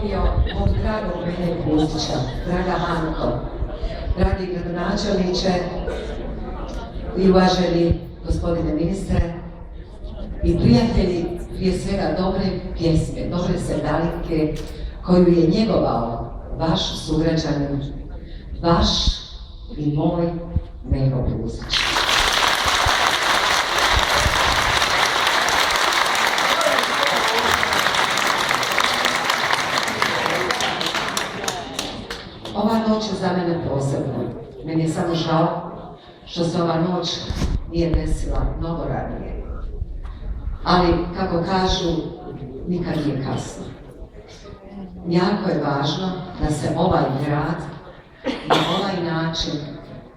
molio mog dragog Mehe Puzića, draga Anko, dragi gradonačelniče i uvaženi gospodine ministre i prijatelji, prije svega dobre pjesme, dobre sevdalinke koju je njegovao vaš sugrađanin, vaš i moj Meho Puzić. Ova noć je za mene posebna. Meni je samo žao što se ova noć nije desila mnogo ranije. Ali, kako kažu, nikad nije kasno. Jako je važno da se ovaj grad na ovaj način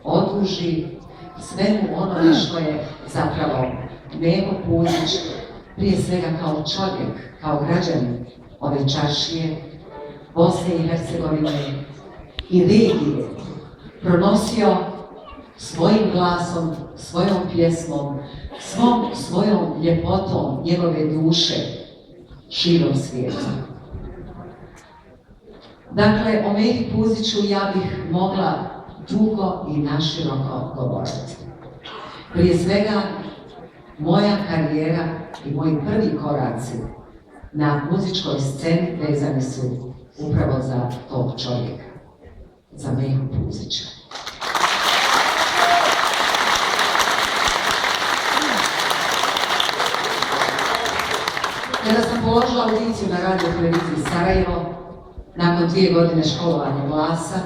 oduži svemu onome što je zapravo Meho Puzić, prije svega kao čovjek, kao građanin ove čaršije, Bosne i Hercegovine i regije, pronosio svojim glasom, svojom pjesmom, svojom ljepotom njegove duše širom svijeta. Dakle, o Mehi Puziću ja bih mogla dugo i naširoko govoriti. Prije svega, moja karijera i moji prvi koraci na muzičkoj sceni vezani su upravo za tog čovjeka, za Mehu Puzića. Kada sam položila audiciju na radio televiziji Sarajevo, nakon 2 godine školovanja glasa,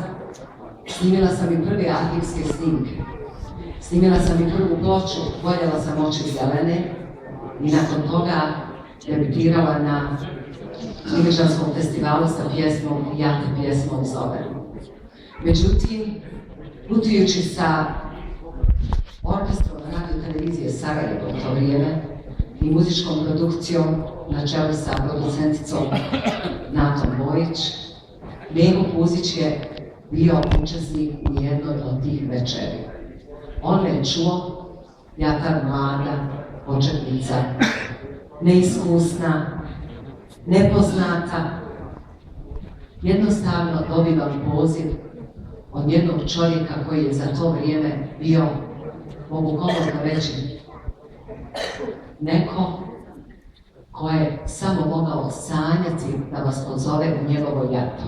snimila sam i prve arhivske snimke. Snimila sam i prvu ploču Voljela sam oči zelene i nakon toga debitirala na Iličanskom festivalu sa pjesmom Ja te pjesmom zovem. Međutim, putujući sa orkestrom radio televizije Sarajevo u to vrijeme i muzičkom produkcijom na čelu sa producenticom Natom Bojić, Meho Puzić je bio učesnik u jednoj od tih večeri. On me je čuo, ja ta mlada početnica, neiskusna, nepoznata, jednostavno dobivam poziv od jednog čovjeka koji je za to vrijeme bio, mogu komotno reći, neko ko je samo mogao sanjati da vas pozove u njegovo jato.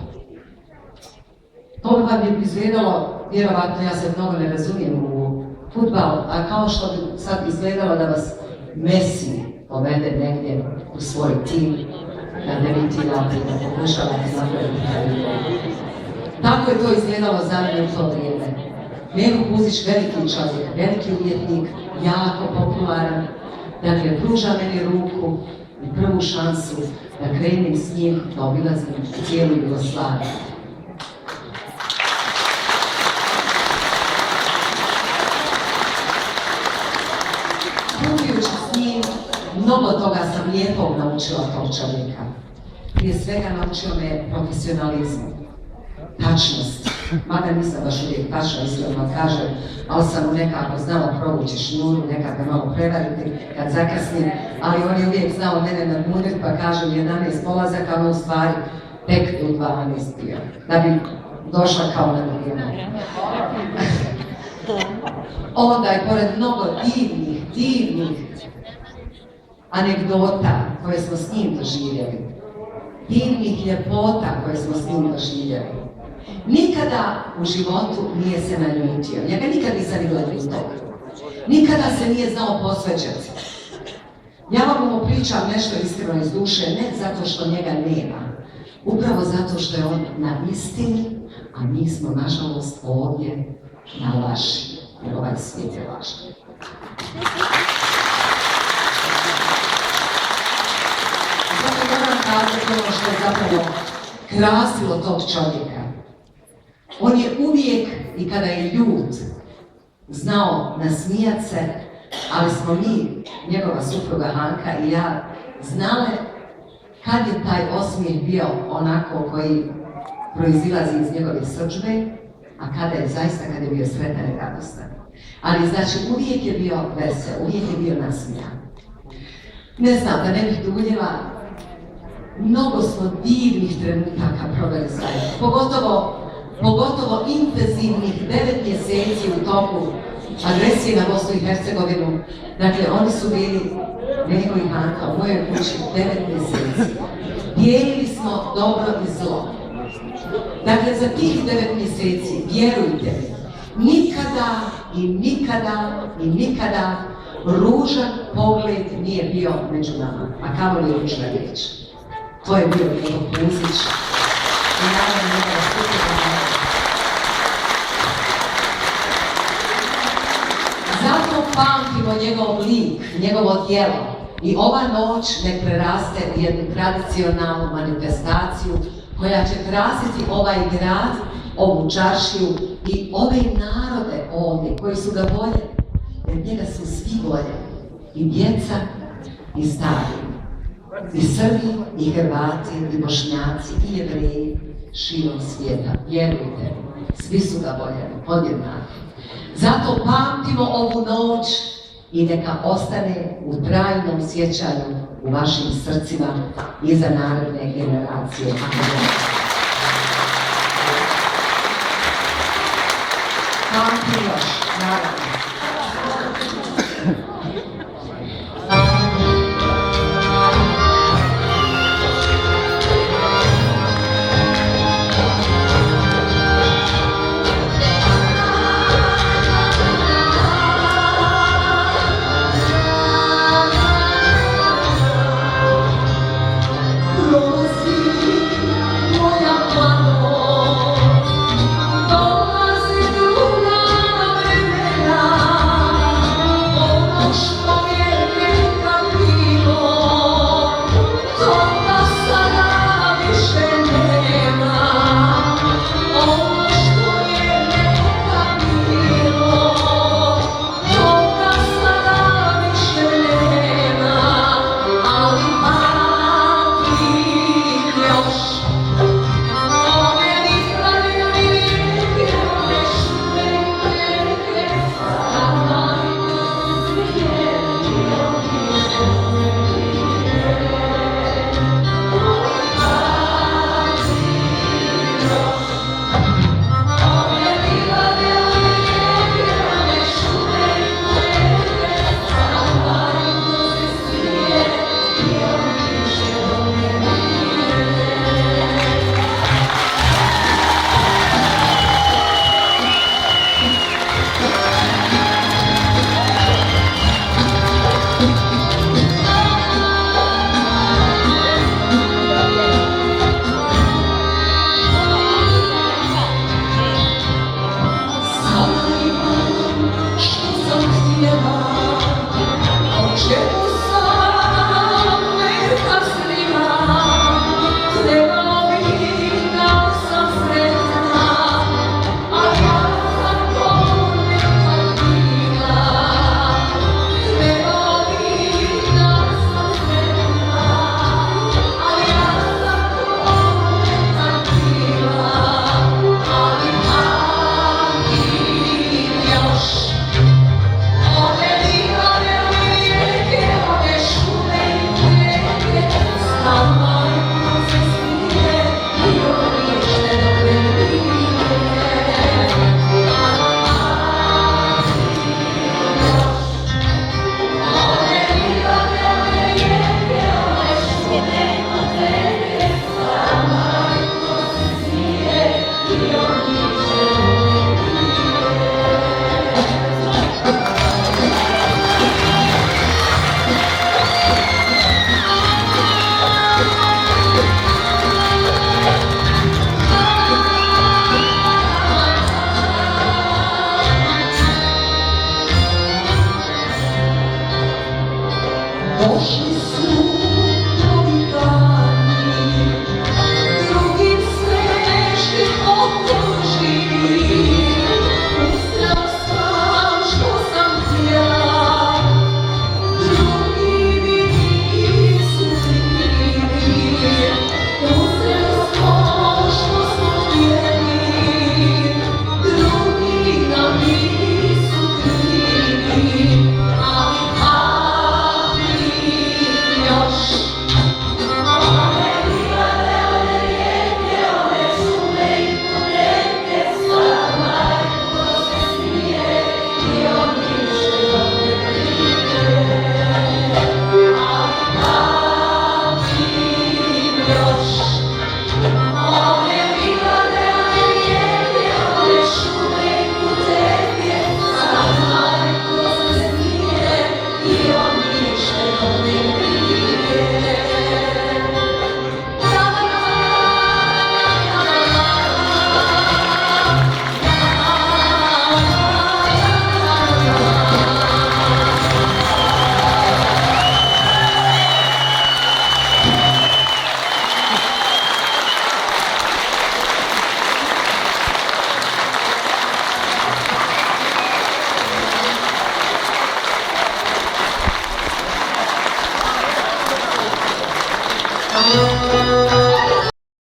To bi vam je izgledalo, vjerovatno ja se mnogo ne razumijem u fudbal, a kao što bi sad izgledalo da vas Messi povede negdje u svoj tim, da debitirate i da pokušavate napraviti karijeru. Tako je to izgledalo za mene u to vrijeme. Meho Puzić, veliki čovjek, veliki umjetnik, jako popularan, dakle pruža meni ruku i prvu šansu da krenem s njim, da obilazim cijelu Jugoslaviju. Putujući s njim, mnogo toga sam lijepog naučila tog čovjeka. Prije svega naučio me profesionalizmu, tačnost. Mada nisam baš uvijek tačna, iskreno kažem, ali sam mu nekako znala provući šnuru, nekako malo prevariti kad zakasnim, ali on je uvijek znao mene nadmudriti pa kažem 11 polazaka, ono u stvari tek u 12 bio, da bi došla kao na vrijeme. Onda je pored mnogo divnih anegdota koje smo s njim doživjeli, divnih ljepota koje smo s njim doživjeli, nikada u životu nije se naljutio. Ja ga nikad nisam vidjela ljutog. Nikada se nije znao posveđati. Ja vam ovo pričam nešto iskreno iz duše, ne zato što njega nema. Upravo zato što je on na istini, a mi smo, nažalost, ovdje na laži. Jer ovaj svijet je lažan. Zato moram kazati ono što je zapravo krasilo tog čovjeka. On je uvijek, i kada je ljut, znao nasmijat se, ali smo mi, njegova supruga Hanka i ja, znale kad je taj osmijeh bio onako koji proizilazi iz njegove srdžbe, a kada je zaista, kad je bio sretan i radostan. Ali znači uvijek je bio vesel, uvijek je bio nasmijan. Ne znam, da ne bih duljila, Mnogo smo divnih trenutaka proveli zajedno, pogotovo intenzivnih 9 mjeseci u toku agresije na Bosnu i Hercegovinu. Dakle, oni su bili, Neko i Hanka, u mojoj kući 9 mjeseci. Dijelili smo dobro i zlo. Dakle, za tih 9 mjeseci, vjerujte mi, nikada ružan pogled nije bio među nama, a kamoli ružna riječ. To je bio Niko Puzić. I naravno njegova skupina. Zato pamtimo njegov lik, njegovo tijelo. I ova noć ne preraste u jednu tradicionalnu manifestaciju koja će krasiti ovaj grad, ovu čaršiju i ove narode ovdje koji su ga voljeli. Jer njega su svi voljeli. I djeca i stari. I Srbi, i Hrvati, i Bošnjaci, i Jevreji širom svijeta. Vjerujte, svi su ga voljeli, podjednako. Zato pamtimo ovu noć i neka ostane u trajnom sjećanju u vašim srcima i za naredne generacije. Pamtimo još, naravno.